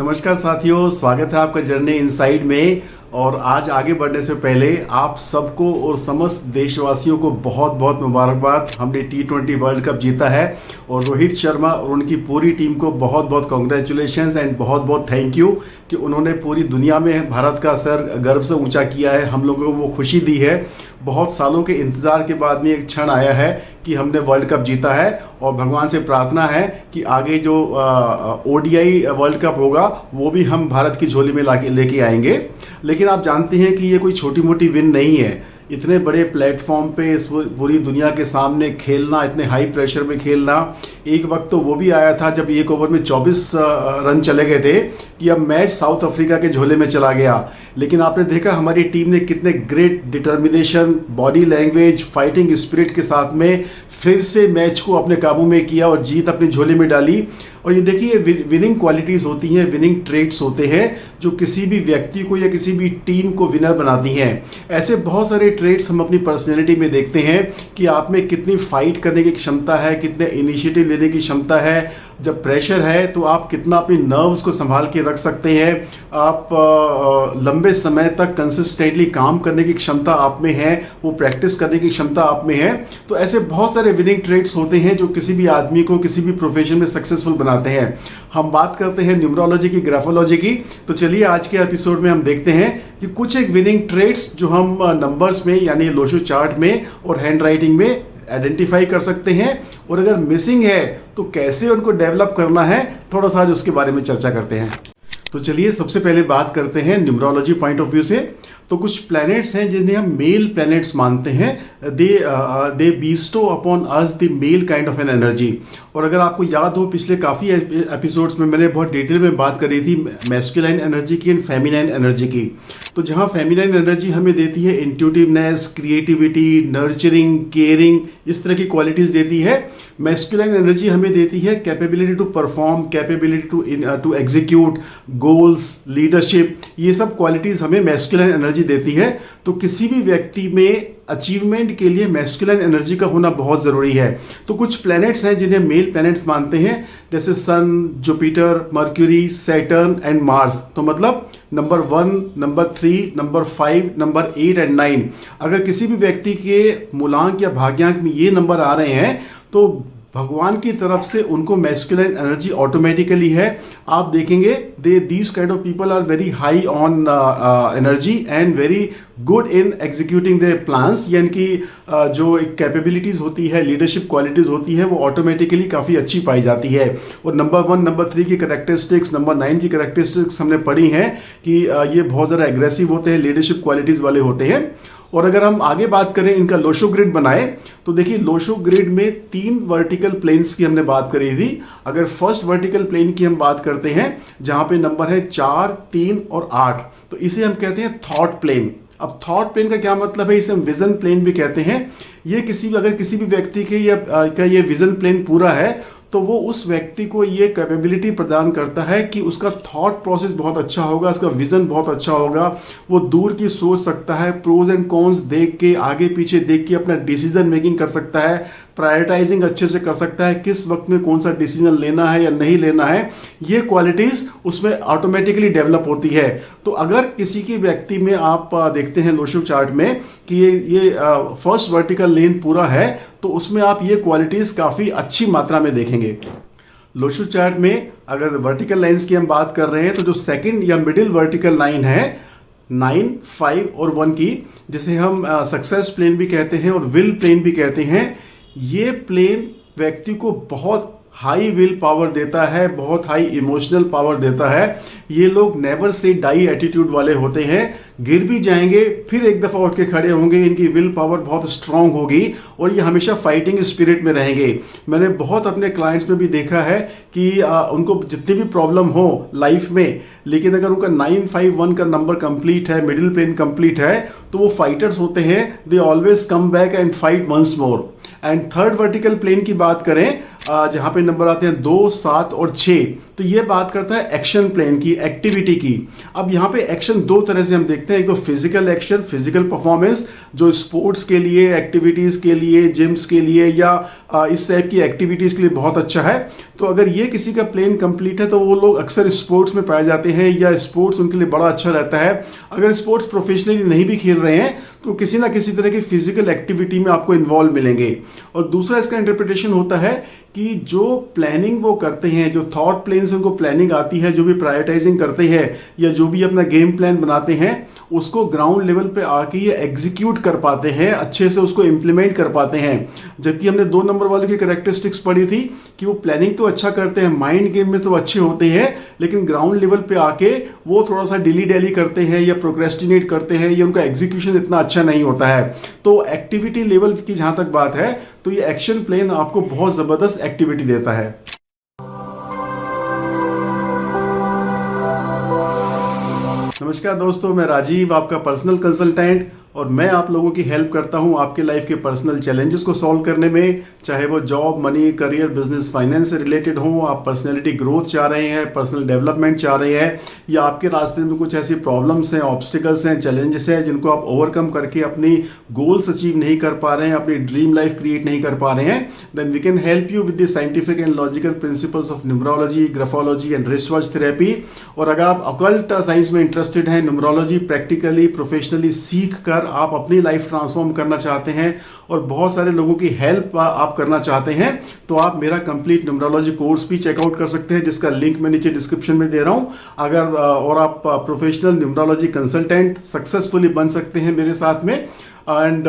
नमस्कार साथियों, स्वागत है आपका जर्नी इनसाइड में। और आज आगे बढ़ने से पहले आप सबको और समस्त देशवासियों को बहुत बहुत मुबारकबाद। हमने T20 वर्ल्ड कप जीता है और रोहित शर्मा और उनकी पूरी टीम को बहुत बहुत कॉन्ग्रेचुलेशंस एंड बहुत बहुत थैंक यू कि उन्होंने पूरी दुनिया में भारत का सर गर्व से ऊंचा किया है। हम लोगों को वो खुशी दी है। बहुत सालों के इंतज़ार के बाद में एक क्षण आया है कि हमने वर्ल्ड कप जीता है और भगवान से प्रार्थना है कि आगे जो ODI वर्ल्ड कप होगा वो भी हम भारत की झोली में लेके आएंगे। लेकिन आप जानते हैं कि ये कोई छोटी मोटी विन नहीं है। इतने बड़े प्लेटफॉर्म पे इस पूरी दुनिया के सामने खेलना, इतने हाई प्रेशर में खेलना, एक वक्त तो वो भी आया था जब एक ओवर में 24 रन चले गए थे कि अब मैच साउथ अफ्रीका के झोले में चला गया। लेकिन आपने देखा हमारी टीम ने कितने great determination, body language, fighting spirit के साथ में फिर से मैच को अपने काबू में किया और जीत अपनी झोली में डाली। और ये देखिए विनिंग क्वालिटीज़ होती हैं, विनिंग ट्रेड्स होते हैं जो किसी भी व्यक्ति को या किसी भी टीम को विनर बनाती हैं। ऐसे बहुत सारे ट्रेड्स हम अपनी पर्सनैलिटी में देखते हैं कि आप में कितनी फाइट करने की क्षमता है, कितने इनिशिएटिव लेने की क्षमता है। जब प्रेशर है तो आप कितना अपनी नर्व्स को संभाल के रख सकते हैं। आप लंबे समय तक कंसिस्टेंटली काम करने की क्षमता आप में है, वो प्रैक्टिस करने की क्षमता आप में है। तो ऐसे बहुत सारे विनिंग ट्रेड्स होते हैं जो किसी भी आदमी को किसी भी प्रोफेशन में सक्सेसफुल बनाते हैं। हम बात करते हैं न्यूमरोलॉजी की, ग्राफोलॉजी की। तो चलिए आज के एपिसोड में हम देखते हैं कि कुछ एक विनिंग ट्रेड्स जो हम नंबर्स में यानी लोशो चार्ट में और हैंड राइटिंग में आइडेंटिफाई कर सकते हैं, और अगर मिसिंग है तो कैसे उनको डेवलप करना है, थोड़ा सा आज उसके बारे में चर्चा करते हैं। तो चलिए सबसे पहले बात करते हैं न्यूमरोलॉजी पॉइंट ऑफ व्यू से। तो कुछ प्लैनेट्स हैं जिन्हें हम मेल प्लैनेट्स मानते हैं। They bestow upon us the male kind of an energy. और अगर आपको याद हो पिछले काफ़ी एपिसोड्स में मैंने बहुत डिटेल में बात करी थी मैस्कुलाइन एनर्जी की एंड फेमिनाइन एनर्जी की। तो जहाँ फेमिनाइन एनर्जी हमें देती है इंट्यूटिवनेस, क्रिएटिविटी, नर्चरिंग, केयरिंग, इस तरह की क्वालिटीज़ देती है। मैस्कुलाइन एनर्जी हमें देती है capability to perform, capability to execute goals, leadership. ये सब क्वालिटीज़ हमें मैस्कुलाइन एनर्जी देती है। तो किसी भी व्यक्ति में अचीवमेंट के लिए मैस्कुलाइन एनर्जी का होना बहुत ज़रूरी है। तो कुछ प्लैनेट्स हैं जिन्हें मेल प्लैनेट्स मानते हैं, जैसे sun, Jupiter, Mercury, Saturn and Mars. तो मतलब number 1, number 3, number 5, number 8 and 9। अगर किसी भी व्यक्ति के मूलांक या भाग्यांक में ये नंबर आ रहे हैं तो भगवान की तरफ से उनको मैस्कुलाइन एनर्जी ऑटोमेटिकली है। आप देखेंगे these kind of people are very high on energy and very good in executing their plans. यानी कि जो एक कैपेबिलिटीज़ होती है, लीडरशिप क्वालिटीज़ होती है, वो ऑटोमेटिकली काफ़ी अच्छी पाई जाती है। और नंबर 1, नंबर 3 की करेक्टरिस्टिक्स, नंबर 9 की करेक्टरिस्टिक्स हमने पढ़ी हैं कि ये बहुत ज़्यादा एग्रेसिव होते हैं, लीडरशिप क्वालिटीज़ वाले होते हैं। और अगर हम आगे बात करें इनका लोशो ग्रिड बनाए तो देखिए लोशो ग्रिड में 3 वर्टिकल प्लेन्स की हमने बात करी थी। अगर फर्स्ट वर्टिकल प्लेन की हम बात करते हैं जहां पे नंबर है 4, 3 और 8, तो इसे हम कहते हैं थॉट प्लेन। अब थॉट प्लेन का क्या मतलब है, इसे हम विजन प्लेन भी कहते हैं। ये अगर किसी भी व्यक्ति के ये विजन प्लेन पूरा है तो वो उस व्यक्ति को ये कैपेबिलिटी प्रदान करता है कि उसका थॉट प्रोसेस बहुत अच्छा होगा, उसका विजन बहुत अच्छा होगा, वो दूर की सोच सकता है, प्रोज एंड कॉन्स देख के, आगे पीछे देख के अपना डिसीजन मेकिंग कर सकता है, प्रायोरिटाइजिंग अच्छे से कर सकता है, किस वक्त में कौन सा डिसीजन लेना है या नहीं लेना है। ये क्वालिटीज़ उसमें ऑटोमेटिकली डेवलप होती है। तो अगर किसी की व्यक्ति में आप देखते हैं लोशो चार्ट में कि ये फर्स्ट वर्टिकल लेन पूरा है तो उसमें आप ये क्वालिटीज़ काफ़ी अच्छी मात्रा में देखेंगे। लोशो चार्ट में अगर वर्टिकल लाइंस की हम बात कर रहे हैं तो जो सेकंड या मिडिल वर्टिकल लाइन है 9, 5 और 1 की, जिसे हम सक्सेस प्लेन भी कहते हैं और विल प्लेन भी कहते हैं, ये प्लेन व्यक्ति को बहुत हाई विल पावर देता है, बहुत हाई इमोशनल पावर देता है। ये लोग नेवर से डाई एटीट्यूड वाले होते हैं, गिर भी जाएंगे फिर एक दफ़ा उठ के खड़े होंगे, इनकी विल पावर बहुत स्ट्रांग होगी और ये हमेशा फाइटिंग स्पिरिट में रहेंगे। मैंने बहुत अपने क्लाइंट्स में भी देखा है कि उनको जितनी भी प्रॉब्लम हो लाइफ में, लेकिन अगर उनका 951 का नंबर कंप्लीट है, मिडिल प्लेन कंप्लीट है, तो वो फाइटर्स होते हैं। They always come back and fight once more. And third vertical plane की बात करें जहाँ पे नंबर आते हैं 2, 7 और 6, तो ये बात करता है एक्शन प्लान की, एक्टिविटी की। अब यहाँ पे एक्शन दो तरह से हम देखते हैं, एक तो फिजिकल एक्शन, फिजिकल परफॉर्मेंस जो स्पोर्ट्स के लिए, एक्टिविटीज के लिए, जिम्स के लिए या इस टाइप की एक्टिविटीज के लिए बहुत अच्छा है। तो अगर ये किसी का प्लान कंप्लीट है तो वो लोग अक्सर स्पोर्ट्स में पाए जाते हैं या स्पोर्ट्स उनके लिए बड़ा अच्छा रहता है। अगर स्पोर्ट्स प्रोफेशनली नहीं भी खेल रहे हैं तो किसी ना किसी तरह की फिजिकल एक्टिविटी में आपको इन्वॉल्व मिलेंगे। और दूसरा इसका इंटरप्रिटेशन होता है कि जो प्लानिंग वो करते हैं, जो थॉट प्लेन से उनको प्लानिंग आती है, जो भी प्रायोरिटाइजिंग करते हैं या जो भी अपना गेम प्लान बनाते हैं, उसको ग्राउंड लेवल पे आके ये एग्जीक्यूट कर पाते हैं, अच्छे से उसको इम्प्लीमेंट कर पाते हैं। जबकि हमने 2 नंबर वाले की कैरेक्टरिस्टिक्स पढ़ी थी कि वो प्लानिंग तो अच्छा करते हैं, माइंड गेम में तो अच्छे होते हैं, लेकिन ग्राउंड लेवल पे आके वो थोड़ा सा डिली डैली करते हैं या प्रोक्रेस्टिनेट करते हैं या उनका एग्जीक्यूशन इतना अच्छा नहीं होता है। तो एक्टिविटी लेवल की जहां तक बात है तो ये एक्शन प्लान आपको बहुत जबरदस्त एक्टिविटी देता है। नमस्कार दोस्तों, मैं राजीव, आपका पर्सनल कंसल्टेंट, और मैं आप लोगों की हेल्प करता हूं आपके लाइफ के पर्सनल चैलेंजेस को सॉल्व करने में, चाहे वो job, money, career, business, finance से रिलेटेड हो, आप पर्सनैलिटी ग्रोथ चाह रहे हैं, पर्सनल डेवलपमेंट चाह रहे हैं, या आपके रास्ते में कुछ ऐसी प्रॉब्लम्स हैं, ऑब्स्टिकल्स हैं, चैलेंजेस हैं जिनको आप ओवरकम करके अपनी गोल्स अचीव नहीं कर पा रहे हैं, अपनी ड्रीम लाइफ क्रिएट नहीं कर पा रहे हैं, then we can help you with the scientific and logical principles of numerology, graphology and research therapy. और अगर आप अकल्ट साइंस में इंटरेस्टेड हैं, न्यूमरोलॉजी प्रैक्टिकली, प्रोफेशनली सीख कर आप अपनी लाइफ ट्रांसफॉर्म करना चाहते हैं और बहुत सारे लोगों की हेल्प आप करना चाहते हैं, तो आप मेरा कंप्लीट न्यूमरोलॉजी कोर्स भी चेकआउट कर सकते हैं, जिसका लिंक मैं नीचे डिस्क्रिप्शन में दे रहा हूं। अगर और आप प्रोफेशनल न्यूमरोलॉजी कंसल्टेंट सक्सेसफुली बन सकते हैं मेरे साथ में। एंड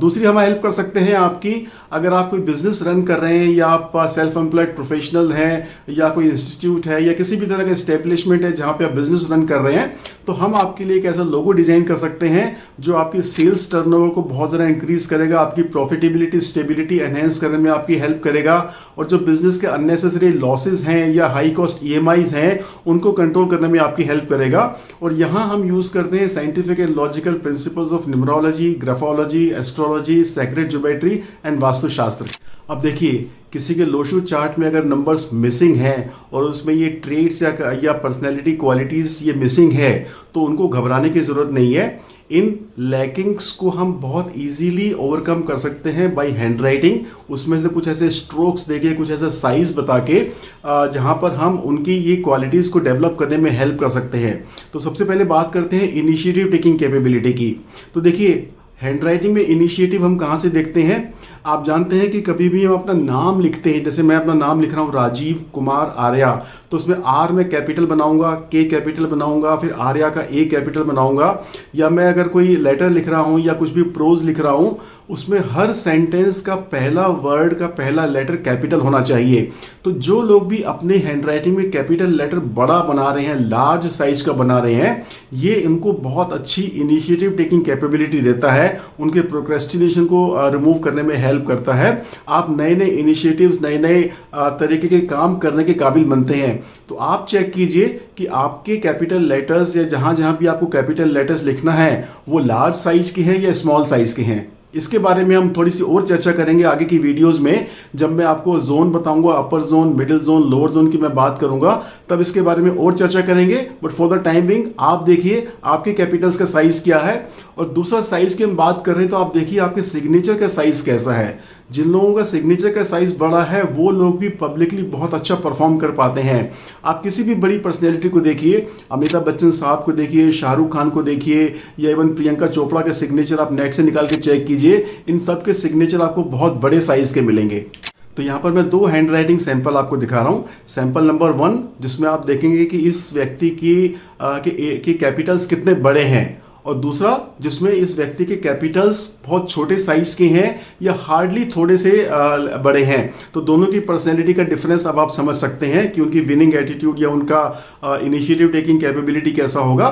दूसरी हम हेल्प कर सकते हैं आपकी, अगर आप कोई बिजनेस रन कर रहे हैं या आप सेल्फ एम्प्लॉयड प्रोफेशनल हैं या कोई इंस्टीट्यूट है या किसी भी तरह का एस्टेब्लिशमेंट है जहां पे आप बिजनेस रन कर रहे हैं, तो हम आपके लिए एक ऐसा लोगो डिजाइन कर सकते हैं जो आपकी सेल्स टर्नओवर को बहुत ज़्यादा इंक्रीज करेगा, आपकी प्रॉफिटेबिलिटी, स्टेबिलिटी एनहेंस करने में आपकी हेल्प करेगा, और जो बिजनेस के अननेसेसरी लॉसेज हैं या हाई कॉस्ट EMIs हैं उनको कंट्रोल करने में आपकी हेल्प करेगा। और यहाँ हम यूज करते हैं scientific and logical principles of numerology, graphology, astrology, sacred geometry and Vastushastra. अब देखिए, किसी के लोशो चार्ट में अगर नंबर्स मिसिंग हैं और उसमें ये ट्रेड्स या पर्सनैलिटी क्वालिटीज ये मिसिंग है, तो उनको घबराने की जरूरत नहीं है। इन लैकिंग्स को हम बहुत इजीली ओवरकम कर सकते हैं बाय हैंडराइटिंग। उसमें से कुछ ऐसे स्ट्रोक्स देके, कुछ ऐसा साइज बता के, जहां पर हम उनकी ये क्वालिटीज को डेवलप करने में हेल्प कर सकते हैं। तो सबसे पहले बात करते हैं इनिशिएटिव टेकिंग कैपेबिलिटी की। तो देखिए, हैंडराइटिंग में इनिशिएटिव हम कहाँ से देखते हैं? आप जानते हैं कि कभी भी हम अपना नाम लिखते हैं, जैसे मैं अपना नाम लिख रहा हूँ राजीव कुमार आर्या, तो उसमें R में कैपिटल बनाऊंगा, K कैपिटल बनाऊंगा, फिर आर्या का A कैपिटल बनाऊंगा। या मैं अगर कोई लेटर लिख रहा हूँ या कुछ भी प्रोज लिख रहा हूँ, उसमें हर सेंटेंस का पहला वर्ड का पहला लेटर कैपिटल होना चाहिए। तो जो लोग भी अपने हैंडराइटिंग में कैपिटल लेटर बड़ा बना रहे हैं, लार्ज साइज का बना रहे हैं, ये इनको बहुत अच्छी इनिशिएटिव टेकिंग कैपेबिलिटी देता है, उनके प्रोक्रेस्टिनेशन को रिमूव करने में हेल्प करता है। आप नए नए इनिशिएटिव्स, नए नए तरीके के काम करने के काबिल बनते हैं। तो आप चेक कीजिए कि आपके कैपिटल लेटर्स या जहां जहां भी आपको कैपिटल लेटर्स लिखना है वो लार्ज साइज के हैं या स्मॉल साइज के हैं। इसके बारे में हम थोड़ी सी और चर्चा करेंगे आगे की वीडियोस में, जब मैं आपको जोन बताऊंगा, अपर zone, middle zone, lower zone की मैं बात करूंगा, तब इसके बारे में और चर्चा करेंगे। But for the time being आप देखिए आपके कैपिटल्स का साइज क्या है। और दूसरा साइज की हम बात कर रहे हैं तो आप देखिए आपके सिग्नेचर का साइज कैसा है। जिन लोगों का सिग्नेचर का साइज बड़ा है वो लोग भी पब्लिकली बहुत अच्छा परफॉर्म कर पाते हैं। आप किसी भी बड़ी पर्सनैलिटी को देखिए, अमिताभ बच्चन साहब को देखिए, शाहरुख खान को देखिए, या इवन प्रियंका चोपड़ा के सिग्नेचर आप नेट से निकाल के चेक कीजिए, इन सब के सिग्नेचर आपको बहुत बड़े साइज के मिलेंगे। तो यहाँ पर मैं 2 हैंडराइटिंग सैंपल आपको दिखा रहा हूँ। सैंपल नंबर 1 जिसमें आप देखेंगे कि इस व्यक्ति की कैपिटल्स कितने बड़े हैं, और दूसरा जिसमें इस व्यक्ति के कैपिटल्स बहुत छोटे साइज के हैं या हार्डली थोड़े से बड़े हैं। तो दोनों की पर्सनैलिटी का डिफरेंस अब आप समझ सकते हैं कि उनकी विनिंग एटीट्यूड या उनका इनिशिएटिव टेकिंग कैपेबिलिटी कैसा होगा।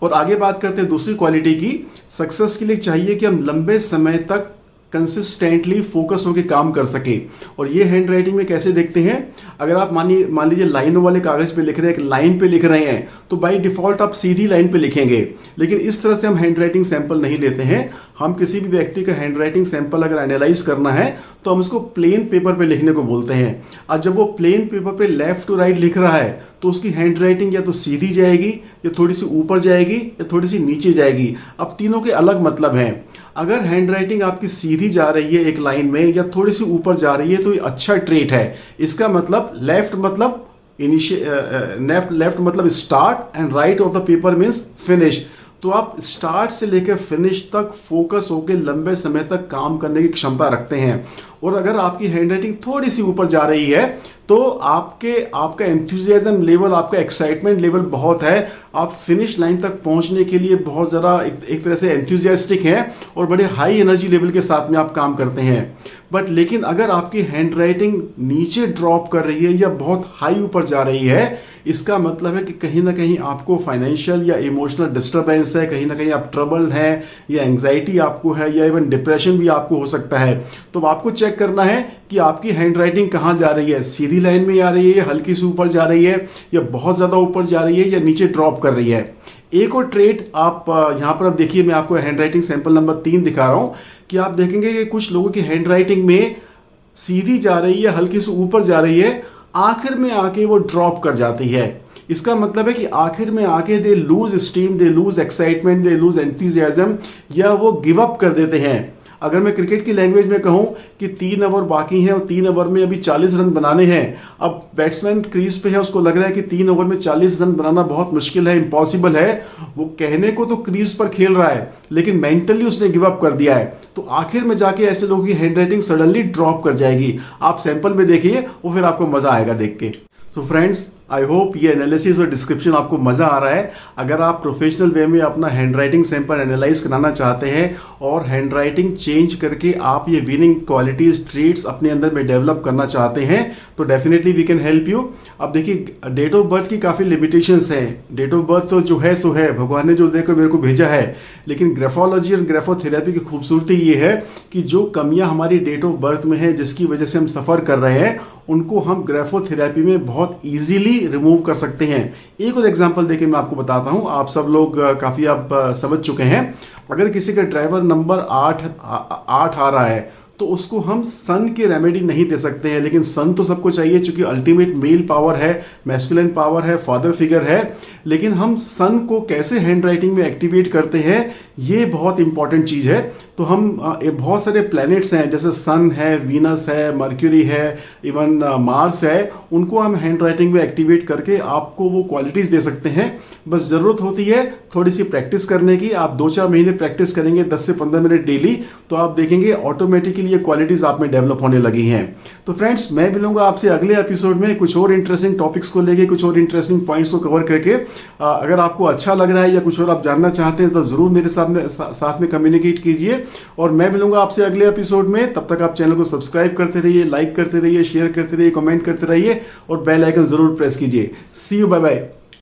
और आगे बात करते हैं दूसरी क्वालिटी की। सक्सेस के लिए चाहिए कि हम लंबे समय तक कंसिस्टेंटली फोकस होकर काम कर सके। और ये हैंड राइटिंग में कैसे देखते हैं, अगर आप मान लीजिए लाइनों वाले कागज पे लिख रहे हैं, एक लाइन पे लिख रहे हैं, तो बाय डिफॉल्ट आप सीधी लाइन पे लिखेंगे। लेकिन इस तरह से हम हैंड राइटिंग सैंपल नहीं लेते हैं। हम किसी भी व्यक्ति का हैंड राइटिंग सैंपल अगर एनालाइज करना है तो हम उसको प्लेन पेपर पे लिखने को बोलते हैं। और जब वो प्लेन पेपर पे लेफ्ट टू राइट लिख रहा है तो उसकी हैंड राइटिंग या तो सीधी जाएगी, या थोड़ी सी ऊपर जाएगी, या थोड़ी सी नीचे जाएगी। अब तीनों के अलग मतलब हैं। अगर हैंड राइटिंग आपकी सीधी जा रही है एक लाइन में, या थोड़ी सी ऊपर जा रही है, तो ये अच्छा ट्रेट है। इसका मतलब लेफ्ट मतलब लेफ्ट मतलब start and right of the paper means finish. तो आप स्टार्ट से लेकर फिनिश तक फोकस होकर लंबे समय तक काम करने की क्षमता रखते हैं। और अगर आपकी हैंडराइटिंग थोड़ी सी ऊपर जा रही है तो आपका एंथुजियाज्म लेवल, आपका एक्साइटमेंट लेवल बहुत है। आप फिनिश लाइन तक पहुंचने के लिए बहुत ज़्यादा एक तरह से एंथुजियास्टिक हैं और बड़े हाई एनर्जी लेवल के साथ में आप काम करते हैं। बट लेकिन अगर आपकी हैंडराइटिंग नीचे ड्रॉप कर रही है या बहुत हाई ऊपर जा रही है, इसका मतलब है कि कहीं ना कहीं आपको फाइनेंशियल या इमोशनल डिस्टर्बेंस है, कहीं ना कहीं आप ट्रबल हैं, या एंग्जाइटी आपको है, या इवन डिप्रेशन भी आपको हो सकता है। तो आपको चेक करना है कि आपकी हैंडराइटिंग कहाँ जा रही है, सीधी लाइन में आ रही है, हल्की सी ऊपर जा रही है, या बहुत ज़्यादा ऊपर जा रही है, या नीचे ड्रॉप कर रही है। एक और ट्रेट आप यहाँ पर अब देखिए, मैं आपको हैंडराइटिंग सैंपल नंबर 3 दिखा रहा हूँ कि आप देखेंगे कि कुछ लोगों की हैंडराइटिंग में सीधी जा रही है, हल्की सी ऊपर जा रही है, आखिर में आके वो ड्रॉप कर जाती है। इसका मतलब है कि आखिर में आके they lose steam, they lose excitement, they lose enthusiasm, या वो गिव अप कर देते हैं। अगर मैं क्रिकेट की लैंग्वेज में कहूं कि 3 ओवर बाकी हैं और 3 ओवर में अभी 40 रन बनाने हैं। अब बैट्समैन क्रीज पे है, उसको लग रहा है कि 3 ओवर में 40 रन बनाना बहुत मुश्किल है, इम्पॉसिबल है। वो कहने को तो क्रीज पर खेल रहा है, लेकिन मेंटली उसने गिव अप कर दिया है। तो आखिर में जाके ऐसे लोगों की हैंडराइटिंग सडनली ड्रॉप कर जाएगी। आप सैंपल में देखिए, वो फिर आपको मजा आएगा देख के। सो फ्रेंड्स, आई होप ये एनालिसिस और डिस्क्रिप्शन आपको मज़ा आ रहा है। अगर आप प्रोफेशनल वे में अपना हैंडराइटिंग सैंपल एनालाइज कराना चाहते हैं और हैंडराइटिंग चेंज करके आप ये विनिंग क्वालिटीज, ट्रेट्स अपने अंदर में डेवलप करना चाहते हैं, तो definitely we can help you. अब देखिए, डेट ऑफ बर्थ की काफ़ी लिमिटेशंस हैं। डेट ऑफ बर्थ तो जो है सो है, भगवान ने जो देखो मेरे को भेजा है। लेकिन ग्राफोलॉजी और ग्राफोथेरेपी की खूबसूरती ये है कि जो कमियां हमारी डेट ऑफ बर्थ में है, जिसकी वजह से हम सफ़र कर रहे हैं, उनको हम ग्राफोथेरेपी में बहुत ईजीली रिमूव कर सकते हैं। एक और एग्जांपल देके मैं आपको बताता हूं, आप सब लोग काफ़ी आप समझ चुके हैं। अगर किसी का ड्राइवर नंबर 8 आ रहा है तो उसको हम सन की रेमेडी नहीं दे सकते हैं, लेकिन सन तो सबको चाहिए क्योंकि अल्टीमेट मेल पावर है, मैस्कुलिन पावर है, फादर फिगर है। लेकिन हम सन को कैसे हैंड राइटिंग में एक्टिवेट करते हैं, ये बहुत इंपॉर्टेंट चीज़ है। तो हम बहुत सारे प्लैनेट्स हैं, जैसे सन है, वीनस है, मर्क्यूरी है, इवन मार्स है, उनको हम हैंड राइटिंग में एक्टिवेट करके आपको वो क्वालिटीज़ दे सकते हैं। बस ज़रूरत होती है थोड़ी सी प्रैक्टिस करने की। आप 2-4 महीने प्रैक्टिस करेंगे 10 से 15 मिनट डेली, तो आप देखेंगे ऑटोमेटिकली ये क्वालिटीज़ आप में डेवलप होने लगी हैं। तो फ्रेंड्स, मैं मिलूंगा आपसे अगले एपिसोड में कुछ और इंटरेस्टिंग टॉपिक्स को लेके, कुछ और इंटरेस्टिंग पॉइंट्स को कवर करके। अगर आपको अच्छा लग रहा है या कुछ और आप जानना चाहते हैं तो ज़रूर मेरे साथ में कम्युनिकेट कीजिए। और मैं मिलूंगा आपसे अगले एपिसोड में। तब तक आप चैनल को सब्सक्राइब करते रहिए, लाइक करते रहिए, शेयर करते रहिए, कमेंट करते रहिए और बेल आइकन ज़रूर प्रेस कीजिए। सी यू, बाय बाय।